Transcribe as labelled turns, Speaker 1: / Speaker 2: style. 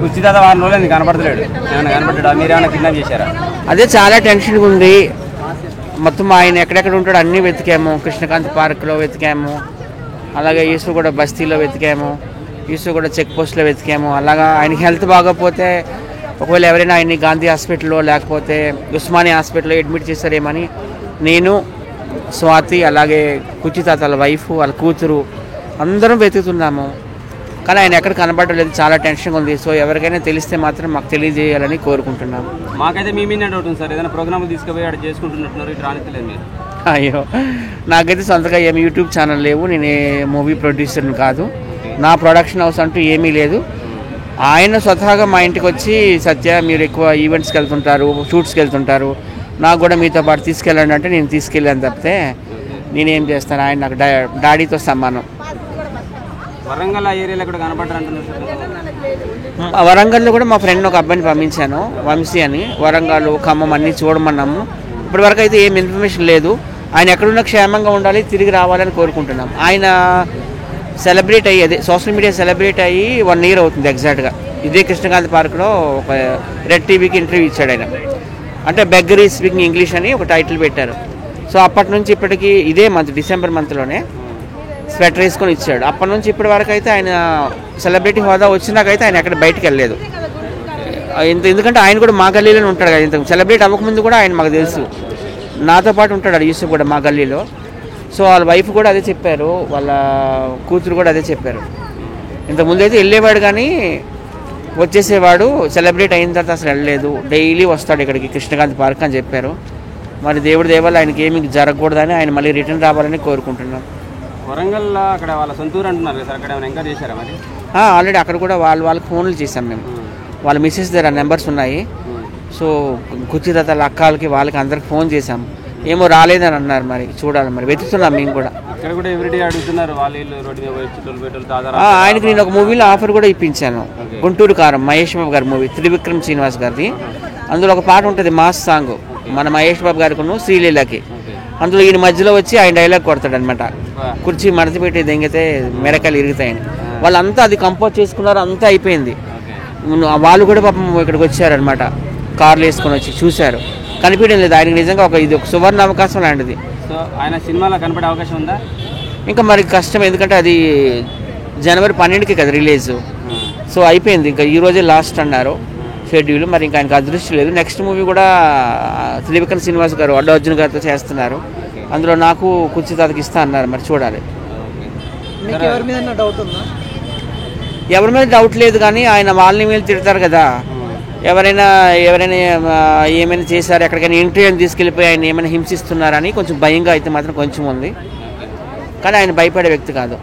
Speaker 1: ఉచిత వారం రోజులు కనపడతలేడు, ఏమైనా కనపడ్డా? మీరు ఏమైనా కిడ్నాప్ చేశారా?
Speaker 2: అదే చాలా టెన్షన్గా ఉంది. మొత్తం ఆయన ఎక్కడెక్కడ ఉంటాడో అన్నీ వెతికాము. కృష్ణకాంత్ పార్క్లో వెతికాము, అలాగే ఈసుగూడ బస్తీలో వెతికాము, ఈసుగూడ చెక్ పోస్ట్లో వెతికాము. అలాగా ఆయనకి హెల్త్ బాగోకపోతే ఒకవేళ ఎవరైనా ఆయన్ని గాంధీ హాస్పిటల్లో లేకపోతే ఉస్మానియా హాస్పిటల్లో అడ్మిట్ చేస్తారేమని నేను, స్వాతి, అలాగే కుచితాత వాళ్ళ వైఫ్, వాళ్ళ కూతురు అందరం వెతుకుతున్నాము. కానీ ఆయన ఎక్కడ కనబడలేదు, చాలా టెన్షన్గా ఉంది. సో ఎవరికైనా తెలిస్తే మాత్రం మాకు తెలియజేయాలని కోరుకుంటున్నాము.
Speaker 1: మాకైతే మీ మీద డౌట్ ఉంది సార్, ఏదైనా ప్రోగ్రామ్ తీసుకుపోయి అక్కడ చేసుకుంటున్నట్టున్నారు, ఇటు రానిస్తలేదు మీరు.
Speaker 2: అయ్యో, నాకైతే సొంతగా ఏమి యూట్యూబ్ ఛానల్ లేవు, నేను మూవీ ప్రొడ్యూసర్ని కాదు, నా ప్రొడక్షన్ హౌస్ అంటూ ఏమీ లేదు. ఆయన స్వతహాగా మా ఇంటికి వచ్చి, సత్య మీరు ఎక్కువ ఈవెంట్స్కి వెళ్తుంటారు, షూట్స్కి వెళ్తుంటారు, నాకు కూడా మీతో పాటు తీసుకెళ్ళండి అంటే నేను తీసుకెళ్ళాను తప్పితే నేనేం చేస్తాను. ఆయన నాకు డాడీతో సమానం.
Speaker 1: వరంగల్ ఏరియాలో కూడా కనపడ్డారంటున్నారు.
Speaker 2: వరంగల్లో కూడా మా ఫ్రెండ్ ఒక అబ్బాయిని పంపించాను, వంశీ అని. వరంగల్, ఖమ్మం అన్నీ చూడమన్నాము. ఇప్పటివరకు అయితే ఏం ఇన్ఫర్మేషన్ లేదు. ఆయన ఎక్కడున్నా క్షేమంగా ఉండాలి, తిరిగి రావాలని కోరుకుంటున్నాం. ఆయన సెలబ్రేట్ అయ్యి, అదే సోషల్ మీడియా సెలబ్రేట్ అయ్యి 1 year అవుతుంది ఎగ్జాక్ట్గా. ఇదే కృష్ణకాంత్ పార్క్లో ఒక రెడ్ టీవీకి ఇంటర్వ్యూ ఇచ్చాడు ఆయన. అంటే బెగ్గరీ స్పీకింగ్ ఇంగ్లీష్ అని ఒక టైటిల్ పెట్టారు. సో అప్పటి నుంచి ఇప్పటికి ఇదే మంత్, డిసెంబర్ మంత్లోనే స్వెటర్ వేసుకొని ఇచ్చాడు. అప్పటి నుంచి ఇప్పటి వరకు అయితే ఆయన సెలబ్రిటీ హోదా వచ్చినాకైతే ఆయన ఎక్కడ బయటకు వెళ్ళలేదు. ఎందుకంటే ఆయన కూడా మా గల్లీలోనే ఉంటాడు కదా. ఇంత సెలబ్రిటీ అవ్వకముందు కూడా ఆయన మాకు తెలుసు, నాతో పాటు ఉంటాడు యూసుఫ్ కూడా మా గల్లీలో. సో వాళ్ళ వైఫ్ కూడా అదే చెప్పారు, వాళ్ళ కూతురు కూడా అదే చెప్పారు. ఇంతకుముందు అయితే వెళ్ళేవాడు కానీ వచ్చేసేవాడు, సెలబ్రేట్ అయిన తర్వాత అసలు వెళ్ళలేదు. డైలీ వస్తాడు ఇక్కడికి కృష్ణకాంత్ పార్క్ అని చెప్పారు. మరి దేవుడి దేవాళ్ళు ఆయనకి ఏమి జరగకూడదని, ఆయన మళ్ళీ రిటర్న్ రావాలని కోరుకుంటున్నాం.
Speaker 1: వరంగల్లో అక్కడ వాళ్ళ సొంతూరు అంటున్నారు కదా సార్, అక్కడ ఏమైనా ఎంకరేజ్ చేశారా మరి?
Speaker 2: ఆల్రెడీ అక్కడ కూడా వాళ్ళకి ఫోన్లు చేసాం మేము. వాళ్ళ మిస్సెస్ దగ్గర నెంబర్స్ ఉన్నాయి. సో కుచితాత అక్కలకి వాళ్ళకి అందరికి ఫోన్ చేసాం. ఏమో రాలేదని అన్నారు, మరి చూడాలి, మరి వెతుకుతున్నాం మేము కూడా.
Speaker 1: ఇక్కడ కూడా ఎవ్రీడే అడుగుతున్నారు వాళ్ళు, రోడ్డు మీద పోయి.
Speaker 2: ఆయనకి నేను ఒక మూవీలో ఆఫర్ కూడా ఇప్పించాను, గుంటూరు కారం, మహేష్ బాబు గారి మూవీ, త్రివిక్రమ్ శ్రీనివాస్ గారిది. అందులో ఒక పాట ఉంటుంది, మాస్ సాంగ్, మన మహేష్ బాబు గారికి శ్రీలీలకి. అందులో ఈయన మధ్యలో వచ్చి ఆయన డైలాగ్ కొడతాడు అనమాట, కుర్చీ మడత పెట్టి దెంగితే మెరకాయలు ఇరుగుతాయని. వాళ్ళంతా అది కంపోజ్ చేసుకున్నారు, అంతా అయిపోయింది. వాళ్ళు కూడా పాపం ఇక్కడికి వచ్చారనమాట, కార్లు వేసుకొని వచ్చి చూశారు. కనిపించడం లేదు ఆయనకి. నిజంగా ఇది ఒక సువర్ణ అవకాశం లాంటిది.
Speaker 1: సో ఆయన సినిమాలో కనపడే అవకాశం ఉందా?
Speaker 2: ఇంకా మరి కష్టం, ఎందుకంటే అది జనవరి 12కి కదా రిలీజ్. సో అయిపోయింది, ఇంకా ఈరోజే లాస్ట్ అన్నారు షెడ్యూల్. మరి ఇంకా ఆయనకు అదృష్టం లేదు. నెక్స్ట్ మూవీ కూడా త్రివిక్రమ్ శ్రీనివాస్ గారు, అల్లు అర్జున్ గారితో చేస్తున్నారు. అందులో నాకు కుచితాతకి ఇస్తా అన్నారు, మరి చూడాలి. ఎవరి మీద డౌట్ లేదు, కానీ ఆయన వాళ్ళని వీళ్ళు తిడతారు కదా, ఎవరైనా ఏమైనా చేశారు, ఎక్కడికైనా ఇంటర్వ్యూని తీసుకెళ్ళిపోయి ఆయన ఏమైనా హింసిస్తున్నారని కొంచెం భయంగా అయితే మాత్రం కొంచెం ఉంది. కానీ ఆయన భయపడే వ్యక్తి కాదు.